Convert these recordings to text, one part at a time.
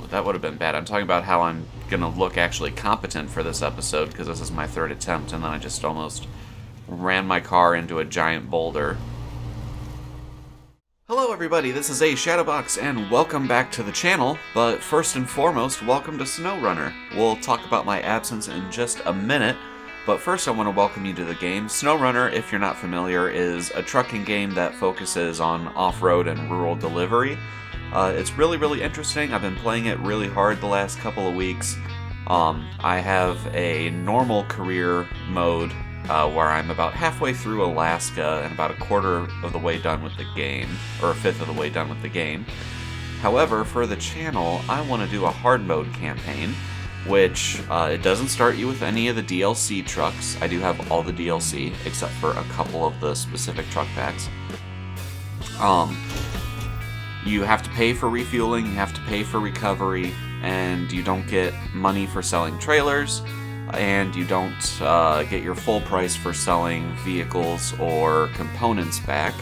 that would have been bad. I'm talking about how I'm gonna look actually competent for this episode, because this is my third attempt, and then I just almost ran my car into a giant boulder. Hello everybody, this is Shadowbox, and welcome back to the channel, but first and foremost, welcome to SnowRunner. We'll talk about my absence in just a minute, but first I want to welcome you to the game. SnowRunner, if you're not familiar, is a trucking game that focuses on off-road and rural delivery. It's really interesting. I've been playing it really hard the last couple of weeks. I have a normal career mode where I'm about halfway through Alaska and about a quarter of the way done with the game, or a fifth of the way done with the game. However, for the channel, I want to do a hard mode campaign, which it doesn't start you with any of the DLC trucks. I do have all the DLC, except for a couple of the specific truck packs. You have to pay for refueling, you have to pay for recovery, and you don't get money for selling trailers, and you don't get your full price for selling vehicles or components back.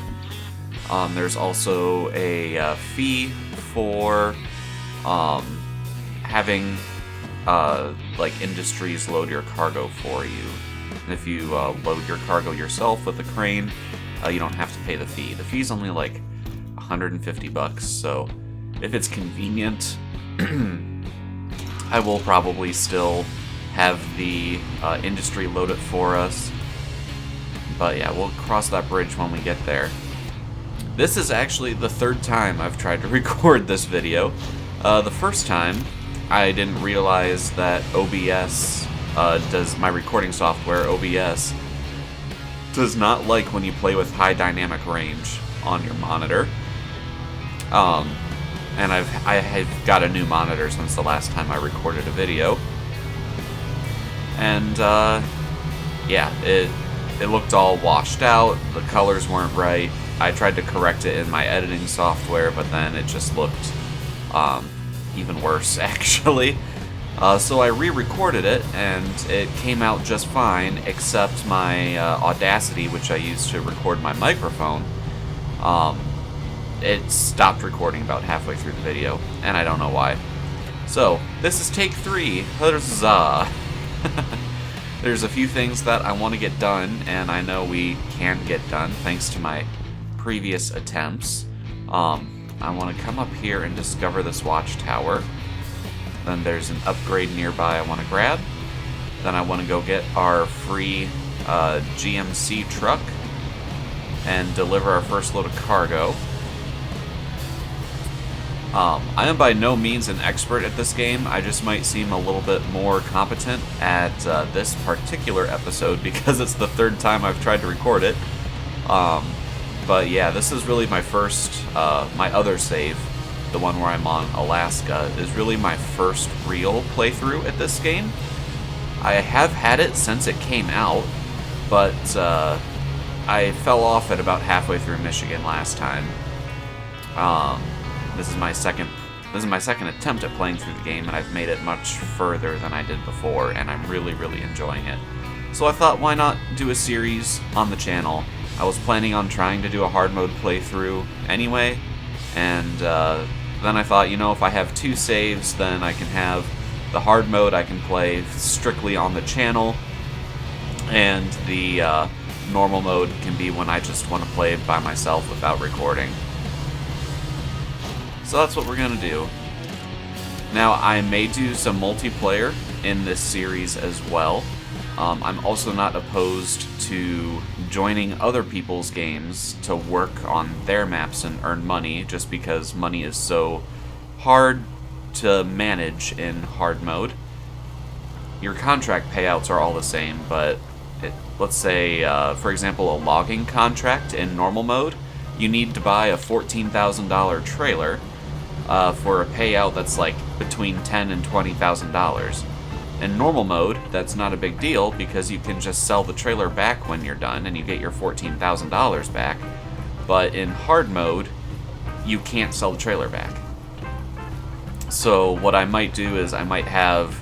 There's also a fee for having like industries load your cargo for you. And if you load your cargo yourself with a crane, you don't have to pay the fee. The fee's only like 150 bucks, so if it's convenient, I will probably still have the industry load it for us. But yeah, we'll cross that bridge when we get there. This is actually the third time I've tried to record this video. The first time, I didn't realize that OBS my recording software, OBS, does not like when you play with high dynamic range on your monitor. And I have got a new monitor since the last time I recorded a video. And, yeah, it looked all washed out, the colors weren't right. I tried to correct it in my editing software, but then it just looked, even worse, actually. So I re-recorded it, and it came out just fine, except my, Audacity, which I use to record my microphone, it stopped recording about halfway through the video, and I don't know why. So, this is take 3. Huzzah! There's a few things that I want to get done, and I know we can get done thanks to my previous attempts. I want to come up here and discover this watchtower. Then there's an upgrade nearby I want to grab. Then I want to go get our free GMC truck and deliver our first load of cargo. I am by no means an expert at this game. I just might seem a little bit more competent at this particular episode because it's the third time I've tried to record it. But yeah, this is really my first, my other save, the one where I'm on Alaska, is really my first real playthrough at this game. I have had it since it came out, but I fell off at about halfway through Michigan last time. This is my second attempt at playing through the game, and I've made it much further than I did before, and I'm really enjoying it. So I thought, why not do a series on the channel? I was planning on trying to do a hard mode playthrough anyway, and then I thought, you know, if I have 2 saves, then I can have the hard mode I can play strictly on the channel, and the normal mode can be when I just want to play by myself without recording. So that's what we're going to do. Now, I may do some multiplayer in this series as well. I'm also not opposed to joining other people's games to work on their maps and earn money, just because money is so hard to manage in hard mode. Your contract payouts are all the same, but let's say, for example, a logging contract in normal mode, you need to buy a $14,000 trailer for a payout that's like between $10,000 and $20,000. In normal mode, that's not a big deal because you can just sell the trailer back when you're done and you get your $14,000 back. But in hard mode, you can't sell the trailer back. So what I might do is I might have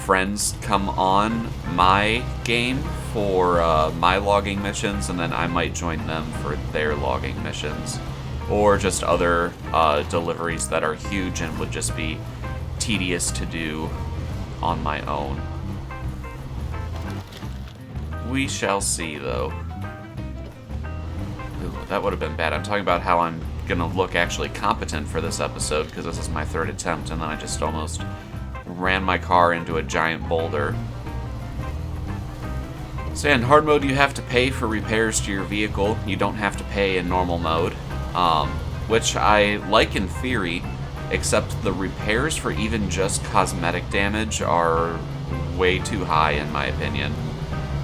friends come on my game for my logging missions, and then I might join them for their logging missions. or just other deliveries that are huge and would just be tedious to do on my own. We shall see, though. Ooh, that would have been bad. I'm talking about how I'm gonna look actually competent for this episode, because this is my third attempt, and then I just almost ran my car into a giant boulder. So yeah, in hard mode you have to pay for repairs to your vehicle. You don't have to pay in normal mode, which I like in theory, except the repairs for even just cosmetic damage are way too high in my opinion.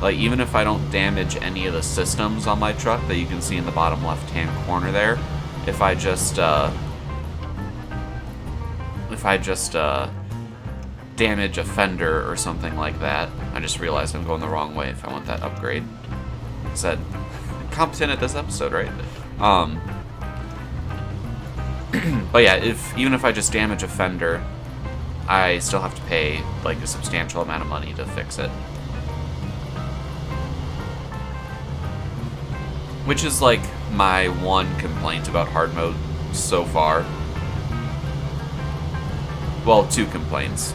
Like, even if I don't damage any of the systems on my truck that you can see in the bottom left-hand corner there, if I just damage a fender or something like that, I just realized I'm going the wrong way if I want that upgrade. Said, competent at this episode, right? But yeah, even if I just damage a fender, I still have to pay like a substantial amount of money to fix it. Which is like my one complaint about hard mode so far. Well, two complaints.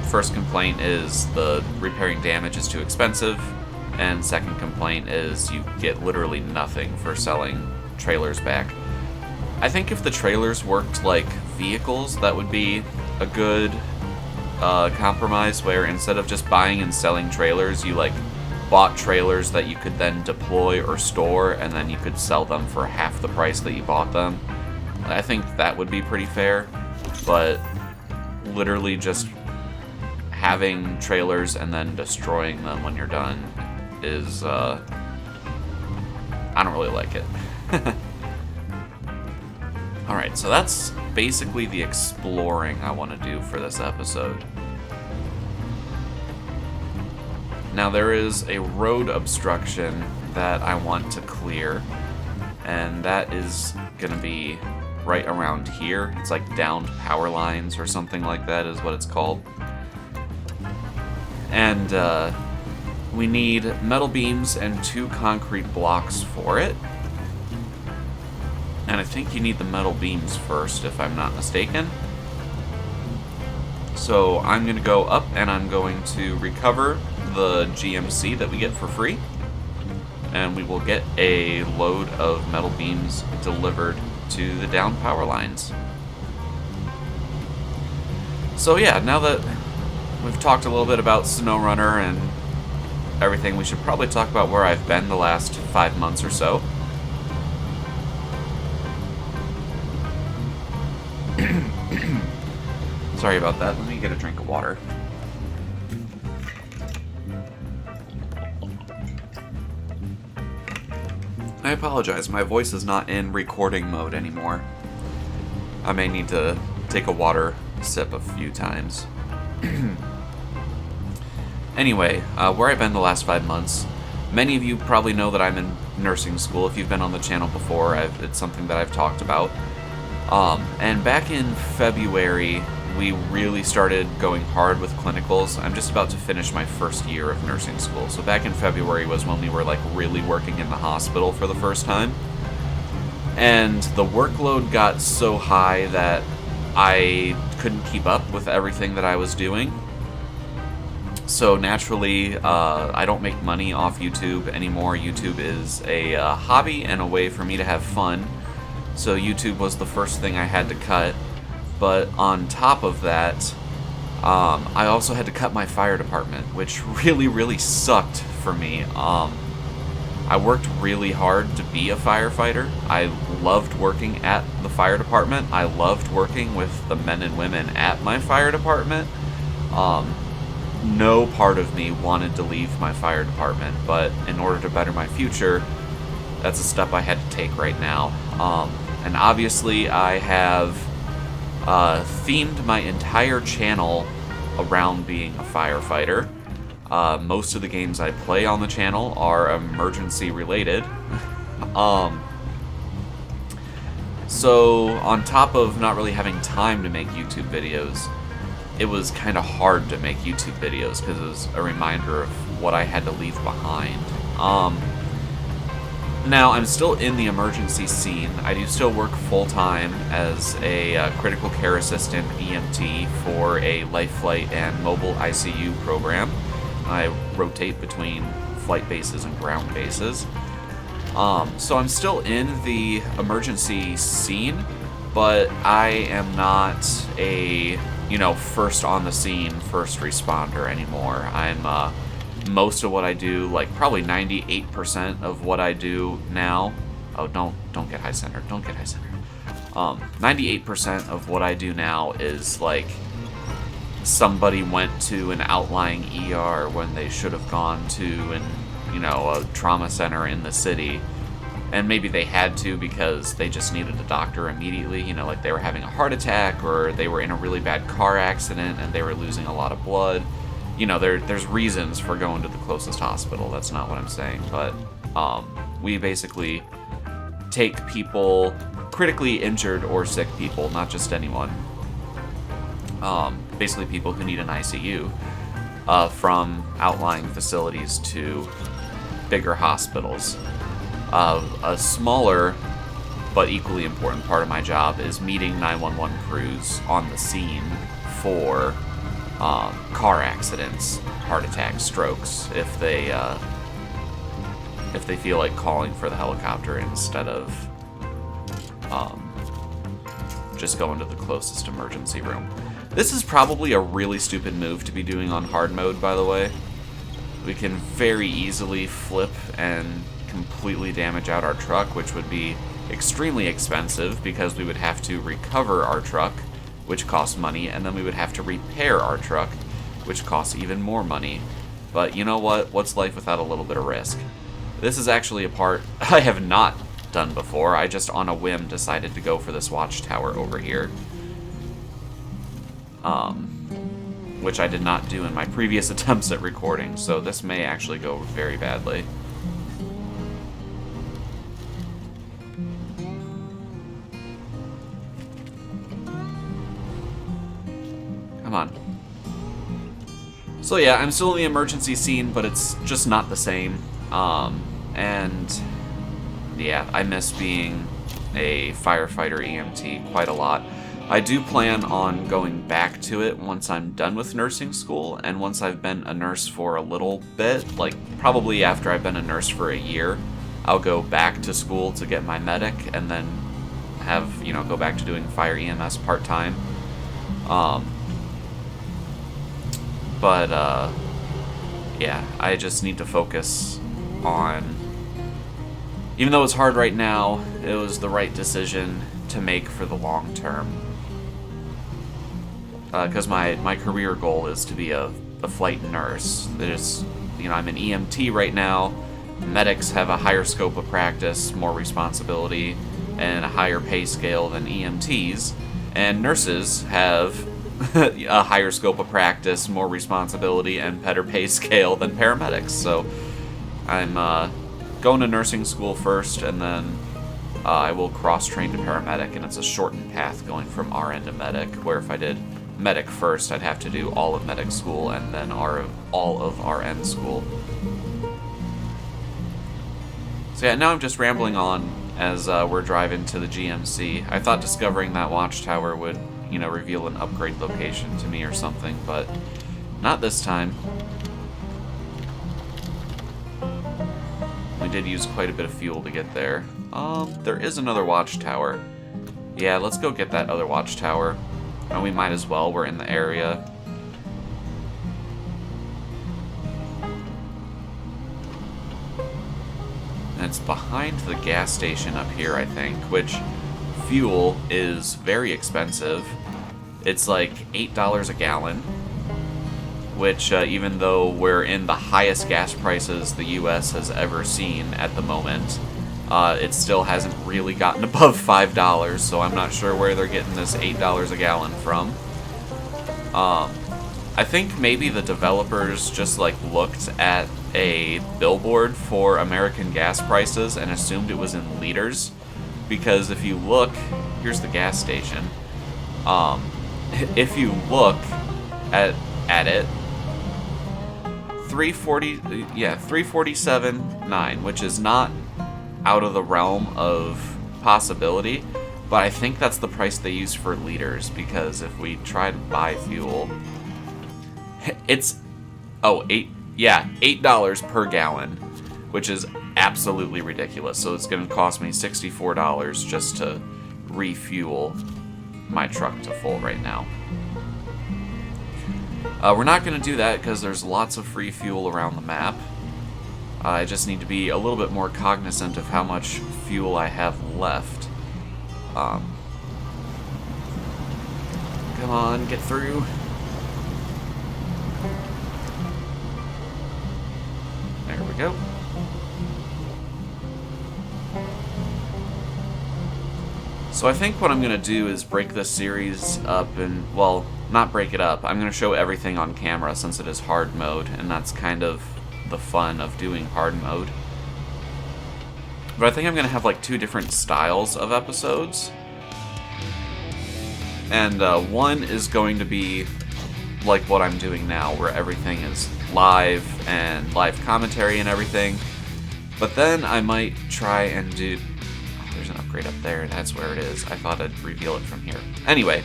First complaint is the repairing damage is too expensive, and second complaint is you get literally nothing for selling trailers back. I think if the trailers worked like vehicles, that would be a good compromise, where instead of just buying and selling trailers, you like bought trailers that you could then deploy or store, and then you could sell them for half the price that you bought them. I think that would be pretty fair, but literally just having trailers and then destroying them when you're done is, I don't really like it. Alright, so that's basically the exploring I want to do for this episode. Now there is a road obstruction that I want to clear, and that is going to be right around here. It's like downed power lines or something like that is what it's called. And we need metal beams and 2 concrete blocks for it. And I think you need the metal beams first, if I'm not mistaken. So I'm going to go up and I'm going to recover the GMC that we get for free. And we will get a load of metal beams delivered to the down power lines. So yeah, now that we've talked a little bit about SnowRunner and everything, we should probably talk about where I've been the last 5 months or so. Sorry about that, let me get a drink of water. I apologize, my voice is not in recording mode anymore. I may need to take a water sip a few times. Anyway, where I've been the last 5 months, many of you probably know that I'm in nursing school. If you've been on the channel before, it's something that I've talked about. And back in February, we really started going hard with clinicals. I'm just about to finish my first year of nursing school. So back in February was when we were like really working in the hospital for the first time. And the workload got so high that I couldn't keep up with everything that I was doing. So naturally, I don't make money off YouTube anymore. YouTube is a hobby and a way for me to have fun. So YouTube was the first thing I had to cut. But on top of that, I also had to cut my fire department, which really sucked for me. I worked really hard to be a firefighter. I loved working at the fire department. I loved working with the men and women at my fire department. No part of me wanted to leave my fire department, but in order to better my future, that's a step I had to take right now. And obviously I have themed my entire channel around being a firefighter. Most of the games I play on the channel are emergency related. So on top of not really having time to make YouTube videos, it was kind of hard to make YouTube videos because it was a reminder of what I had to leave behind. Now, I'm still in the emergency scene. I do still work full-time as a critical care assistant EMT for a life flight and mobile ICU program. I rotate between flight bases and ground bases. So I'm still in the emergency scene, but I am not a, first on the scene, first responder anymore. I'm, most of what I do, like probably 98% of what I do now. Oh, don't get high centered. Don't get high centered. 98% of what I do now is like somebody went to an outlying ER when they should have gone to a trauma center in the city. And maybe they had to because they just needed a doctor immediately, like they were having a heart attack or they were in a really bad car accident and they were losing a lot of blood. There's reasons for going to the closest hospital. That's not what I'm saying. But we basically take people, critically injured or sick people, not just anyone. Basically people who need an ICU from outlying facilities to bigger hospitals. A smaller but equally important part of my job is meeting 911 crews on the scene for car accidents, heart attacks, strokes, if they feel like calling for the helicopter instead of just going to the closest emergency room. This is probably a really stupid move to be doing on hard mode, by the way. We can very easily flip and completely damage out our truck, which would be extremely expensive because we would have to recover our truck, which costs money, and then we would have to repair our truck, which costs even more money. But you know what? What's life without a little bit of risk? This is actually a part I have not done before. I just on a whim decided to go for this watchtower over here. Which I did not do in my previous attempts at recording, so this may actually go very badly. Come on. So yeah, I'm still in the emergency scene, but it's just not the same. And yeah, I miss being a firefighter EMT quite a lot. I do plan on going back to it once I'm done with nursing school, and once I've been a nurse for a little bit, like probably after I've been a nurse for a year, I'll go back to school to get my medic, and then have, go back to doing fire EMS part-time. Yeah, I just need to focus on... Even though it's hard right now, it was the right decision to make for the long term. Because my career goal is to be a flight nurse. I'm an EMT right now. Medics have a higher scope of practice, more responsibility, and a higher pay scale than EMTs. And nurses have a higher scope of practice, more responsibility, and better pay scale than paramedics. So I'm going to nursing school first, and then I will cross-train to paramedic, and it's a shortened path going from RN to medic, where if I did medic first, I'd have to do all of medic school and then all of RN school. So yeah, now I'm just rambling on as we're driving to the GMC. I thought discovering that watchtower would, reveal an upgrade location to me or something, but not this time. We did use quite a bit of fuel to get there. There is another watchtower. Yeah, let's go get that other watchtower. And we might as well, we're in the area. And it's behind the gas station up here, I think, which fuel is very expensive. It's like $8 a gallon, which even though we're in the highest gas prices the US has ever seen at the moment, it still hasn't really gotten above $5, so I'm not sure where they're getting this $8 a gallon from. I think maybe the developers just looked at a billboard for American gas prices and assumed it was in liters, because if you look, here's the gas station. If you look at it, 347.9, which is not out of the realm of possibility, but I think that's the price they use for liters, because if we try to buy fuel, it's $8 per gallon, which is absolutely ridiculous. So it's going to cost me $64 just to refuel my truck to full right now. We're not going to do that because there's lots of free fuel around the map. I just need to be a little bit more cognizant of how much fuel I have left. Come on, get through. There we go. So I think what I'm going to do is break this series up and, well, not break it up. I'm going to show everything on camera since it is hard mode, and that's kind of the fun of doing hard mode. But I think I'm going to have like 2 different styles of episodes. And one is going to be like what I'm doing now, where everything is live and live commentary and everything. But then I might try and do... Oh, there's an upgrade up there. That's where it is. I thought I'd reveal it from here. Anyway,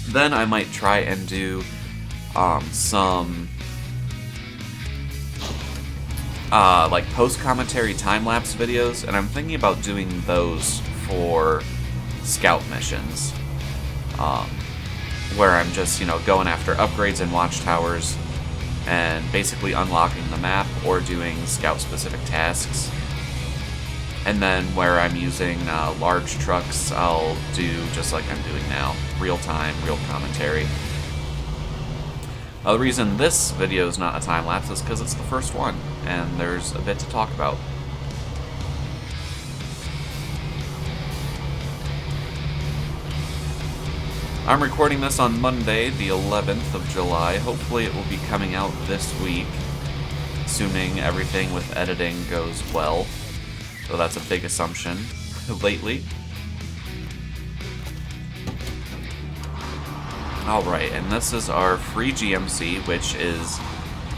then I might try and do some like post-commentary time-lapse videos, and I'm thinking about doing those for scout missions, where I'm just, going after upgrades and watchtowers and basically unlocking the map or doing scout-specific tasks. And then where I'm using large trucks, I'll do just like I'm doing now, real-time, real commentary. The reason this video is not a time-lapse is because it's the first one, and there's a bit to talk about. I'm recording this on Monday, the 11th of July. Hopefully it will be coming out this week, assuming everything with editing goes well. So that's a big assumption lately. Alright, and this is our free GMC, which is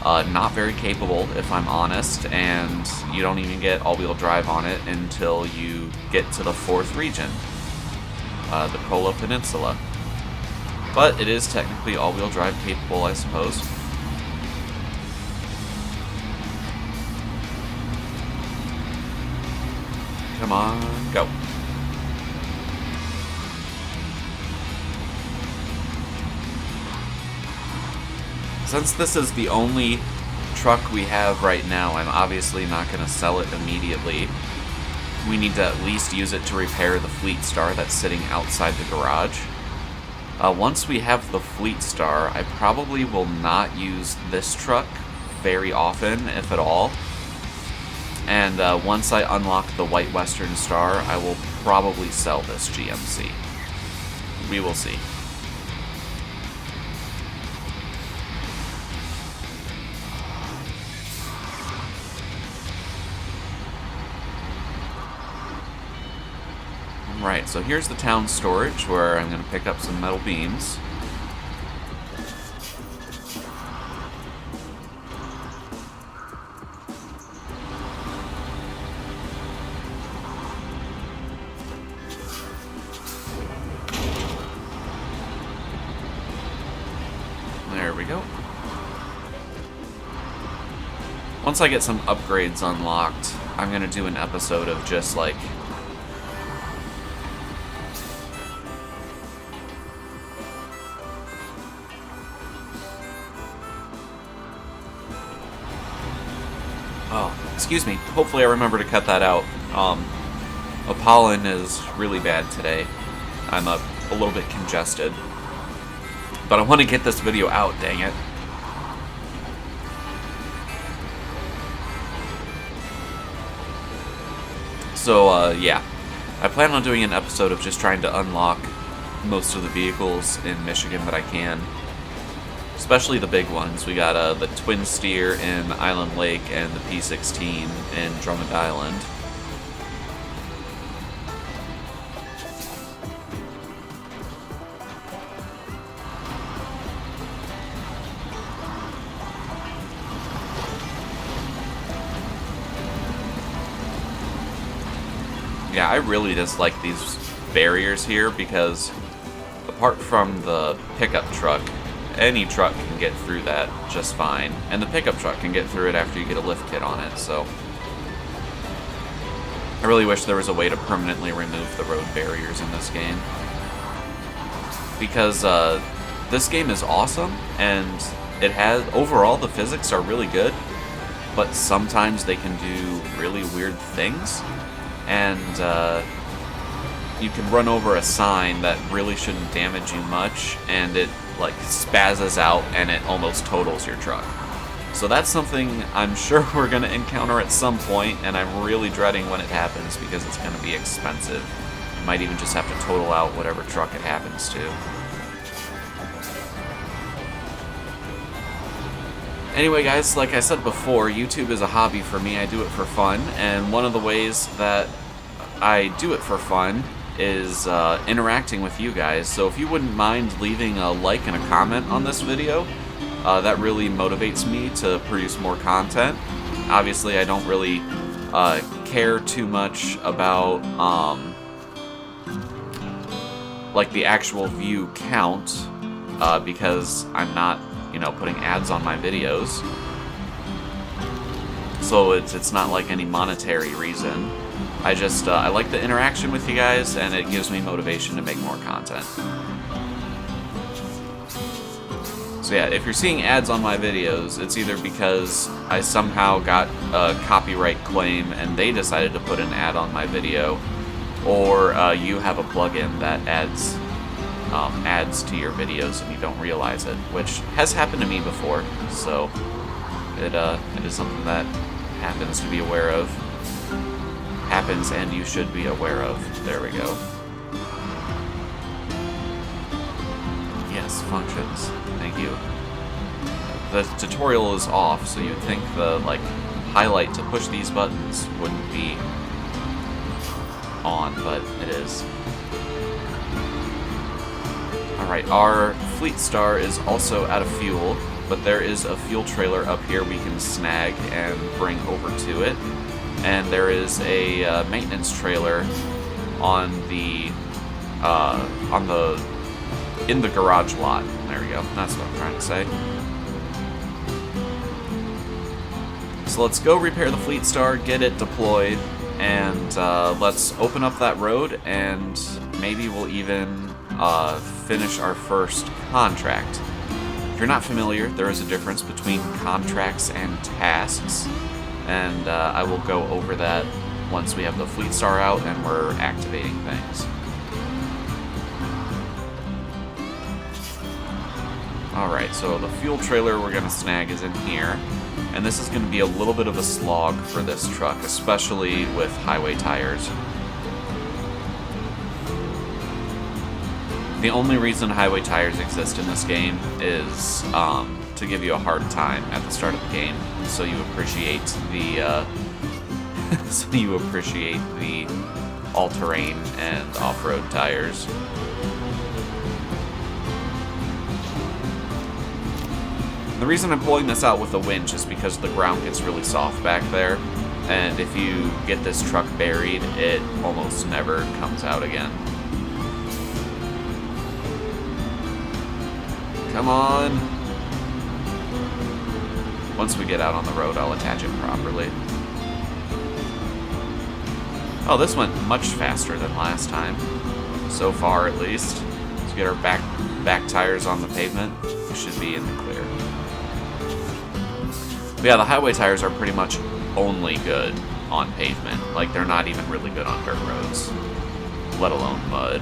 not very capable, if I'm honest, and you don't even get all-wheel drive on it until you get to the 4th region, the Kola Peninsula. But it is technically all-wheel drive capable, I suppose. Come on, go. Since this is the only truck we have right now, I'm obviously not going to sell it immediately. We need to at least use it to repair the Fleetstar that's sitting outside the garage. Once we have the Fleetstar, I probably will not use this truck very often, if at all. And once I unlock the White Western Star, I will probably sell this GMC. We will see. Right, so here's the town storage where I'm going to pick up some metal beams. There we go. Once I get some upgrades unlocked, I'm going to do an episode of just like excuse me. Hopefully I remember to cut that out. The pollen is really bad today. I'm a little bit congested. But I want to get this video out, dang it. So, yeah. I plan on doing an episode of just trying to unlock most of the vehicles in Michigan that I can. Especially the big ones. We got the Twin Steer in Island Lake and the P16 in Drummond Island. I really dislike these barriers here because apart from the pickup truck, any truck can get through that just fine. And the pickup truck can get through it after you get a lift kit on it, so I really wish there was a way to permanently remove the road barriers in this game. Because this game is awesome, and it has, overall the physics are really good, but sometimes they can do really weird things, and you can run over a sign that really shouldn't damage you much, and it like spazzes out and it almost totals your truck. So that's something I'm sure we're going to encounter at some point, and I'm really dreading when it happens because it's going to be expensive. You might even just have to total out whatever truck it happens to. Anyway guys, like I said before, YouTube is a hobby for me. I do it for fun, and one of the ways that I do it for fun is interacting with you guys. So if you wouldn't mind leaving a like and a comment on this video, that really motivates me to produce more content. Obviously, I don't really care too much about like the actual view count because I'm not, you know, putting ads on my videos. So it's not like any monetary reason. I just I like the interaction with you guys, and it gives me motivation to make more content. So yeah, if you're seeing ads on my videos, it's either because I somehow got a copyright claim and they decided to put an ad on my video, or you have a plugin that adds ads to your videos and you don't realize it, which has happened to me before, so it is something that happens to be aware of. Happens and you should be aware of. There we go. Yes, functions. Thank you. The tutorial is off, so you'd think the like highlight to push these buttons wouldn't be on, but it is. Alright, our Fleetstar is also out of fuel, but there is a fuel trailer up here we can snag and bring over to it. And there is a maintenance trailer in the garage lot. There we go. That's what I'm trying to say. So let's go repair the Fleetstar, get it deployed, and let's open up that road, and maybe we'll even finish our first contract. If you're not familiar, there is a difference between contracts and tasks. And I will go over that once we have the Fleetstar out and we're activating things. Alright, so the fuel trailer we're going to snag is in here. And this is going to be a little bit of a slog for this truck, especially with highway tires. The only reason highway tires exist in this game is to give you a hard time at the start of the game, so you appreciate the all-terrain and off-road tires. The reason I'm pulling this out with a winch is because the ground gets really soft back there, and if you get this truck buried, it almost never comes out again. Come on! Once we get out on the road, I'll attach it properly. Oh, this went much faster than last time. So far, at least. Let's get our back tires on the pavement. We should be in the clear. But yeah, the highway tires are pretty much only good on pavement. Like, they're not even really good on dirt roads, let alone mud.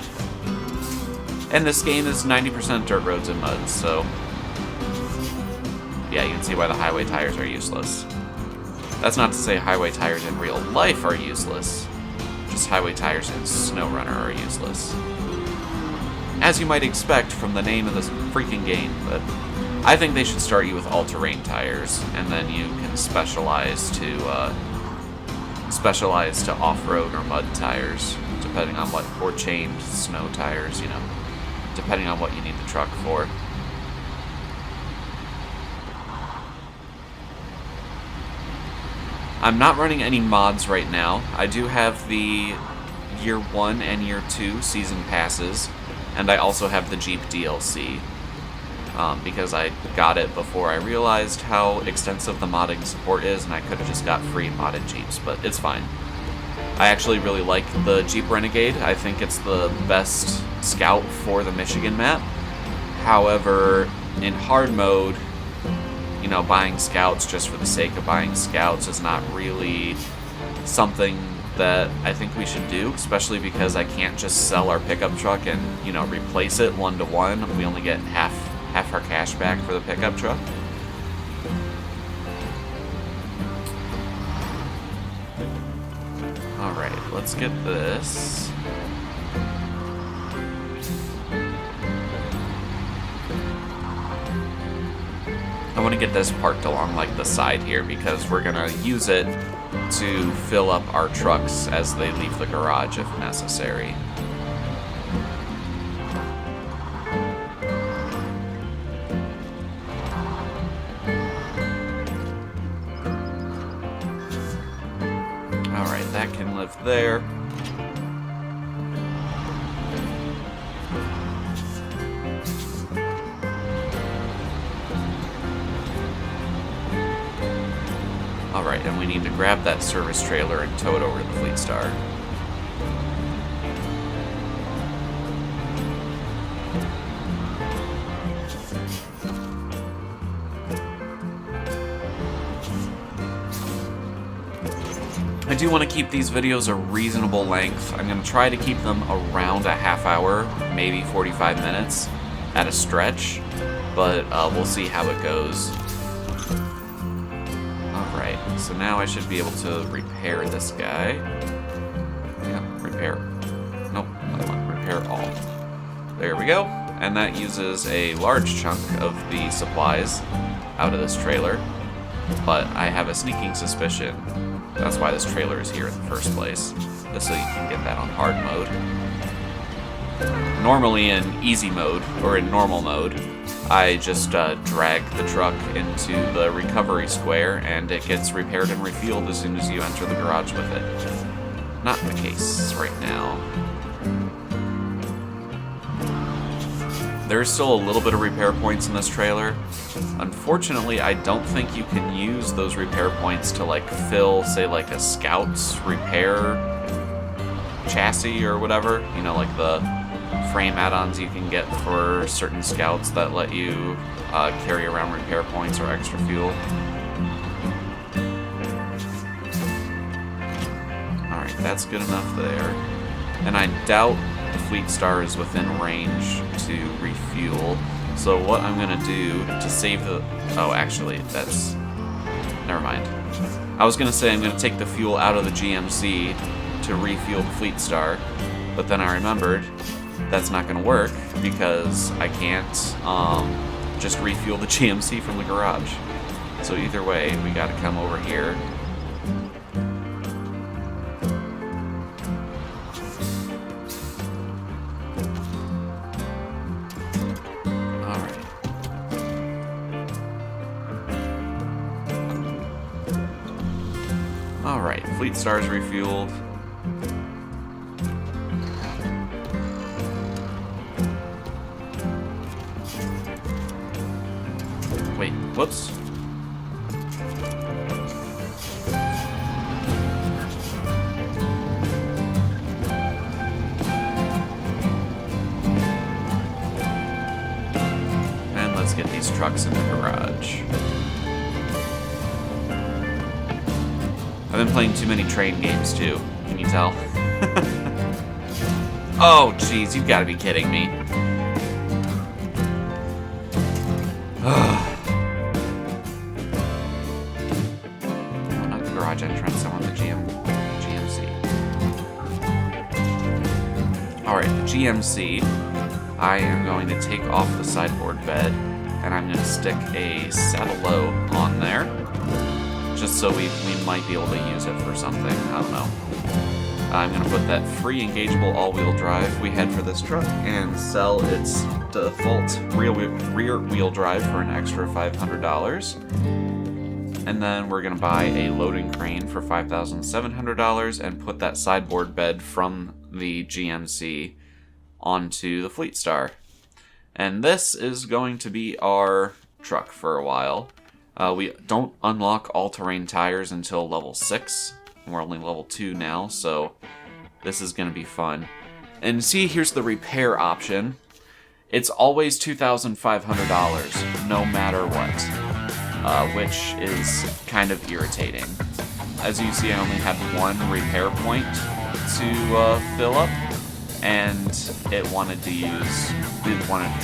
And this game is 90% dirt roads and mud, so yeah, you can see why the highway tires are useless. That's not to say highway tires in real life are useless. Just highway tires in SnowRunner are useless. As you might expect from the name of this freaking game, but I think they should start you with all-terrain tires, and then you can specialize to off-road or mud tires, depending on what, or chained snow tires, you know, depending on what you need the truck for. I'm not running any mods right now. I do have the Year 1 and Year 2 Season Passes, and I also have the Jeep DLC, because I got it before I realized how extensive the modding support is, and I could have just got free modded Jeeps, but it's fine. I actually really like the Jeep Renegade. I think it's the best scout for the Michigan map. However, in hard mode, you know, buying scouts just for the sake of buying scouts is not really something that I think we should do, especially because I can't just sell our pickup truck and, you know, replace it 1-to-1. We only get half our cash back for the pickup truck. Alright, let's get this. I want to get this parked along like the side here because we're gonna use it to fill up our trucks as they leave the garage if necessary. Alright, that can live there. Alright, and we need to grab that service trailer and tow it over to the Fleetstar. I do want to keep these videos a reasonable length. I'm going to try to keep them around a half hour, maybe 45 minutes at a stretch, but we'll see how it goes. Alright, so now I should be able to repair this guy. Yeah, repair. Nope, another one. Repair all. There we go. And that uses a large chunk of the supplies out of this trailer. But I have a sneaking suspicion that's why this trailer is here in the first place. Just so you can get that on hard mode. Normally in easy mode, or in normal mode, I just drag the truck into the recovery square and it gets repaired and refueled as soon as you enter the garage with it. Not the case right now. There's still a little bit of repair points in this trailer. Unfortunately, I don't think you can use those repair points to like fill, say, like a Scout's repair chassis or whatever. You know, like the frame add-ons you can get for certain Scouts that let you carry around repair points or extra fuel. Alright, that's good enough there. And I doubt the Fleetstar is within range to refuel. So what I'm going to do to save the... Oh, actually, that's... Never mind. I was going to say I'm going to take the fuel out of the GMC to refuel the Fleetstar, but then I remembered that's not going to work because I can't just refuel the GMC from the garage. So either way, we got to come over here. Alright, Fleetstar's refueled. Wait, whoops. And let's get these trucks in the garage. I've been playing too many train games, too. Can you tell? Oh, jeez, you've got to be kidding me. Oh, not the garage entrance, I want the GMC. Alright, the GMC, I am going to take off the sideboard bed, and I'm going to stick a saddle low on there. Just so we might be able to use it for something. I don't know. I'm going to put that free engageable all-wheel drive we had for this truck and sell its default rear-wheel drive for an extra $500. And then we're going to buy a loading crane for $5,700 and put that sideboard bed from the GMC onto the Fleetstar. And this is going to be our truck for a while. We don't unlock all-terrain tires until level 6. We're only level 2 now, so this is going to be fun. And see, here's the repair option. It's always $2,500, no matter what, which is kind of irritating. As you see, I only had one repair point to fill up, and it wanted to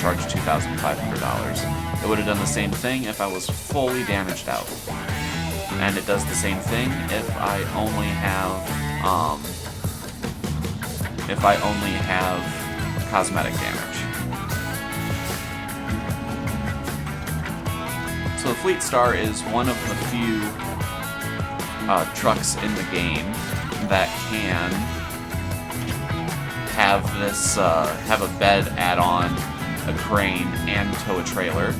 charge $2,500. It would have done the same thing if I was fully damaged out. And it does the same thing if I only have cosmetic damage. So the Fleetstar is one of the few trucks in the game that can have this have a bed add-on, a crane, and tow a trailer.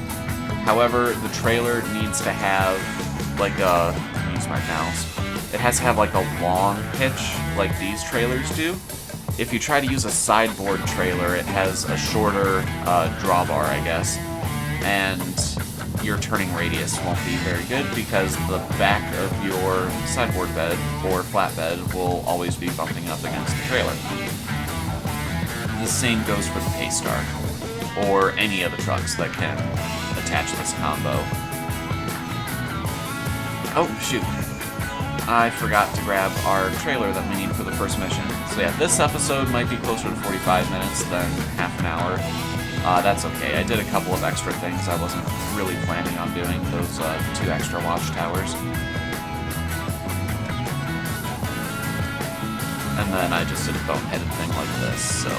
However, the trailer needs to have like use my mouse. It has to have like a long hitch like these trailers do. If you try to use a sideboard trailer, it has a shorter drawbar, I guess, and your turning radius won't be very good because the back of your sideboard bed or flatbed will always be bumping up against the trailer. The same goes for the Paystar, or any of the trucks that can attach this combo. Oh, shoot. I forgot to grab our trailer that we need for the first mission. So yeah, this episode might be closer to 45 minutes than half an hour. That's okay. I did a couple of extra things I wasn't really planning on doing, those 2 extra watchtowers. And then I just did a boneheaded thing like this, so...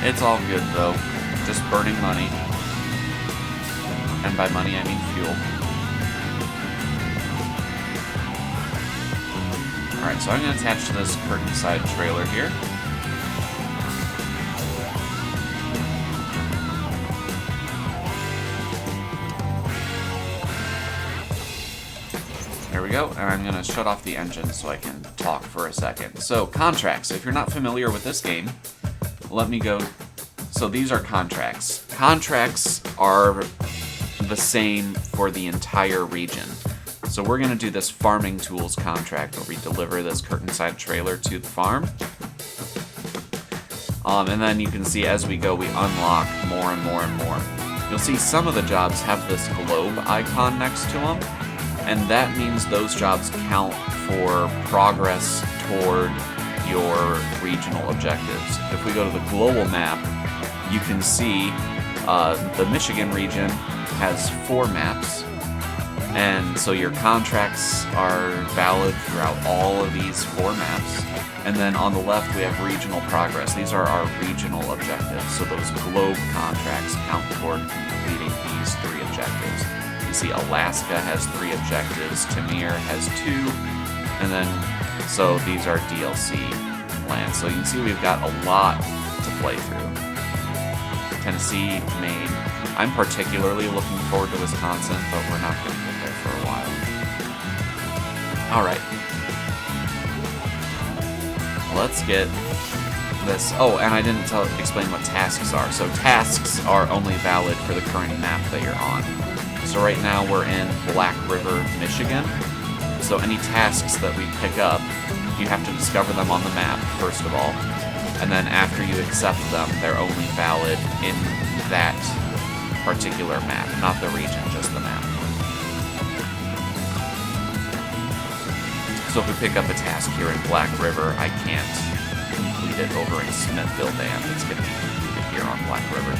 It's all good, though. Just burning money. And by money, I mean fuel. Alright, so I'm going to attach to this curtain side trailer here. There we go, and I'm going to shut off the engine so I can talk for a second. So, contracts. If you're not familiar with this game, let me go. So these are contracts. Contracts are the same for the entire region. So we're going to do this farming tools contract where we deliver this curtain side trailer to the farm. And then you can see as we go, we unlock more and more and more. You'll see some of the jobs have this globe icon next to them, and that means those jobs count for progress toward your regional objectives. If we go to the global map, you can see the Michigan region has 4 maps, and so your contracts are valid throughout all of these 4 maps. And then on the left we have regional progress. These are our regional objectives, so those globe contracts count toward completing these 3 objectives. You see Alaska has 3 objectives, Tamir has 2, and then so these are DLC lands. So you can see we've got a lot to play through. Tennessee, Maine. I'm particularly looking forward to Wisconsin, but we're not going to get there for a while. Alright. Let's get this. Oh, and I didn't explain what tasks are. So tasks are only valid for the current map that you're on. So right now we're in Black River, Michigan. So any tasks that we pick up, you have to discover them on the map, first of all. And then after you accept them, they're only valid in that particular map, not the region, just the map. So if we pick up a task here in Black River, I can't complete it over in Smithville Dam. It's going to be completed here on Black River.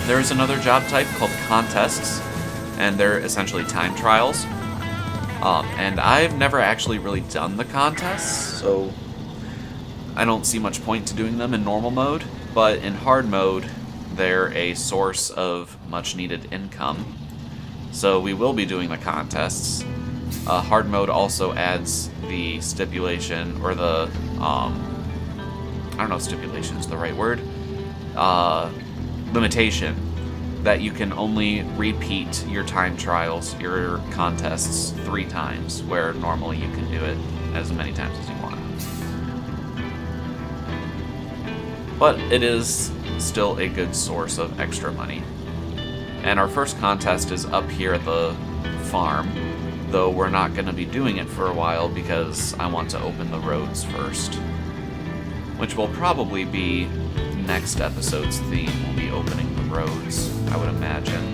There is another job type called contests, and they're essentially time trials. And I've never actually really done the contests, so I don't see much point to doing them in normal mode, but in hard mode, they're a source of much needed income. So we will be doing the contests. Hard mode also adds the stipulation, or the, I don't know if stipulation is the right word, limitation that you can only repeat your time trials, your contests 3 times, where normally you can do it as many times as you want. But it is still a good source of extra money. And our first contest is up here at the farm, though we're not going to be doing it for a while because I want to open the roads first. Which will probably be next episode's theme, will be opening the roads, I would imagine.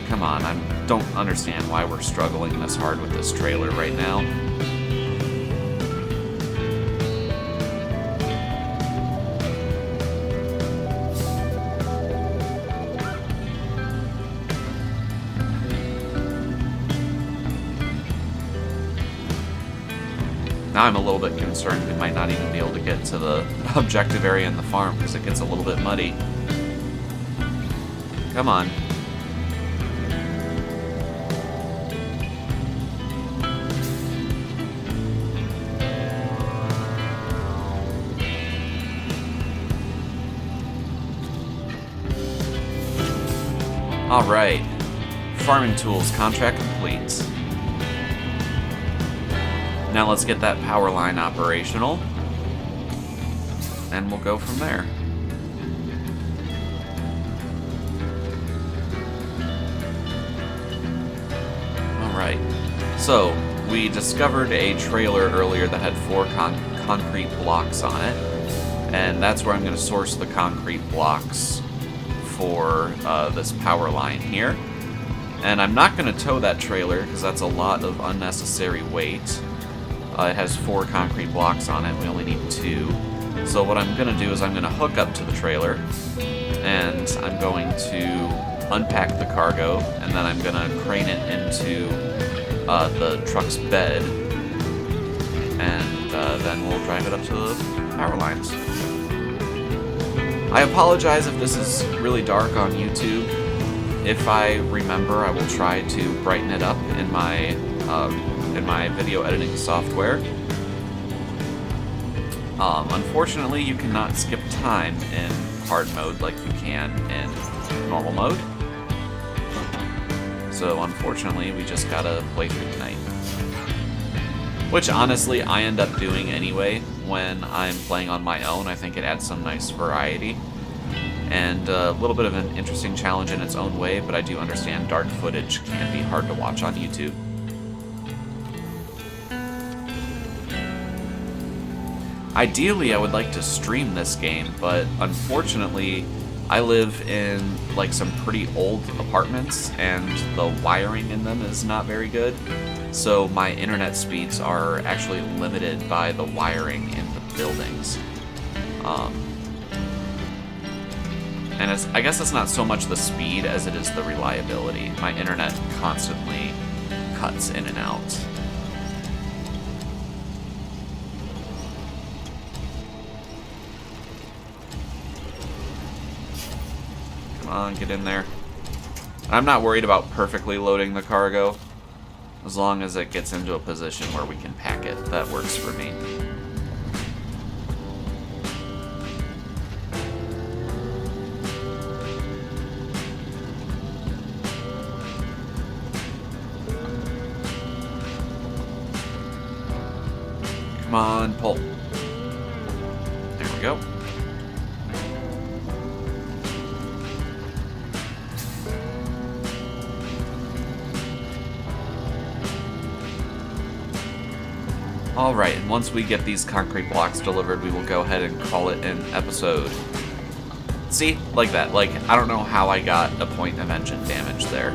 Come on, I don't understand why we're struggling this hard with this trailer right now. Now I'm a little bit concerned we might not even be able to get to the objective area in the farm because it gets a little bit muddy. Come on. Alright. Farming tools contract complete. Now let's get that power line operational, and we'll go from there. Alright, so we discovered a trailer earlier that had 4 concrete blocks on it, and that's where I'm going to source the concrete blocks for this power line here. And I'm not going to tow that trailer because that's a lot of unnecessary weight. It has 4 concrete blocks on it. We only need 2. So what I'm going to do is I'm going to hook up to the trailer, and I'm going to unpack the cargo, and then I'm going to crane it into the truck's bed, and then we'll drive it up to the power lines. I apologize if this is really dark on YouTube. If I remember, I will try to brighten it up in my video editing software. Unfortunately, you cannot skip time in hard mode like you can in normal mode. So unfortunately, we just gotta play through tonight. Which honestly, I end up doing anyway when I'm playing on my own. I think it adds some nice variety. And a little bit of an interesting challenge in its own way, but I do understand dark footage can be hard to watch on YouTube. Ideally, I would like to stream this game, but unfortunately, I live in like some pretty old apartments, and the wiring in them is not very good. So my internet speeds are actually limited by the wiring in the buildings. And I guess it's not so much the speed as it is the reliability. My internet constantly cuts in and out. Come on, get in there. I'm not worried about perfectly loading the cargo. As long as it gets into a position where we can pack it, that works for me. Come on, pull. There we go. Alright, and once we get these concrete blocks delivered, we will go ahead and call it an episode. See? Like that. Like, I don't know how I got a point of engine damage there.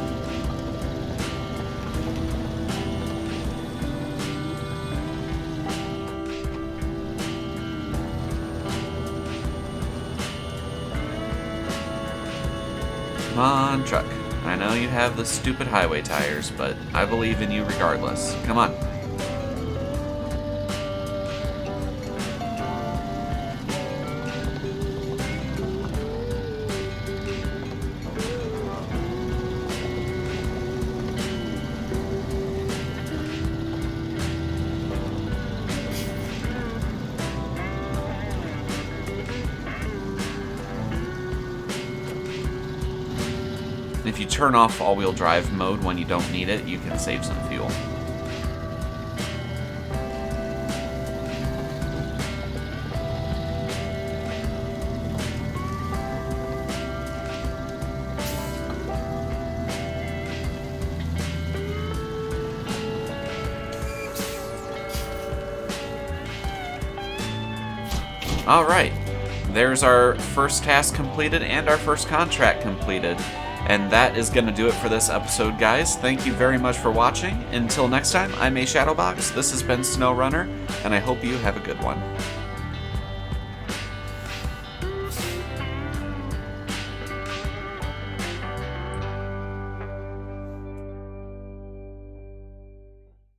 Come on, truck. I know you have the stupid highway tires, but I believe in you regardless. Come on. if you turn off all-wheel drive mode when you don't need it, you can save some fuel. Alright, there's our first task completed and our first contract completed. And that is going to do it for this episode, guys. Thank you very much for watching. Until next time, I'm A Shadowbox, this has been SnowRunner, and I hope you have a good one.